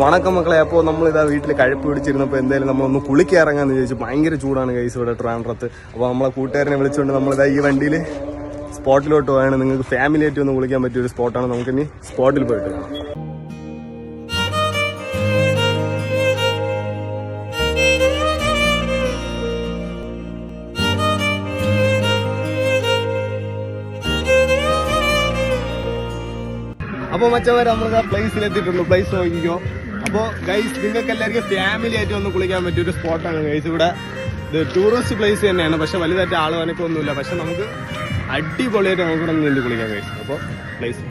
വണക്കം മക്കളെ. അപ്പോൾ നമ്മളിതാ വീട്ടിൽ കഴപ്പ് പിടിച്ചിരുന്നപ്പോൾ എന്തായാലും നമ്മളൊന്ന് കുളിക്കാൻ ഇറങ്ങാന്ന് ചോദിച്ചു. ഭയങ്കര ചൂടാണ് ഗൈസ് ഇവിടെ ട്രിവാൻഡ്രത്ത്. അപ്പോൾ നമ്മളെ കൂട്ടുകാരനെ വിളിച്ചുകൊണ്ട് നമ്മളിതാ ഈ വണ്ടിയിൽ സ്പോട്ടിലോട്ട് പോയാണ്. നിങ്ങൾക്ക് ഫാമിലി ആയിട്ട് ഒന്ന് കുളിക്കാൻ പറ്റിയ ഒരു സ്പോട്ടാണ്. നമുക്കിനി സ്പോട്ടിൽ പോയിട്ട് കാണാം. അപ്പോൾ മച്ചവരെ നമ്മൾ ആ പ്ലേസിലെത്തിയിട്ടുള്ളൂ. പ്ലേസ് നോക്കിക്കോ. അപ്പോൾ ഗൈസ് നിങ്ങൾക്ക് എല്ലാവർക്കും ഫാമിലി ആയിട്ട് ഒന്ന് കുളിക്കാൻ പറ്റിയ ഒരു സ്പോട്ടാണ് ഗൈസ്. ഇവിടെ ഇത് ടൂറിസ്റ്റ് പ്ലേസ് തന്നെയാണ്, പക്ഷെ വലുതായിട്ട് ആൾ വനക്കൊന്നുമില്ല. പക്ഷെ നമുക്ക് അടിപൊളിയായിട്ട് നമുക്ക് ഇവിടെ നീന്തി കുളിക്കാം ഗൈസ്. അപ്പോൾ പ്ലേസ്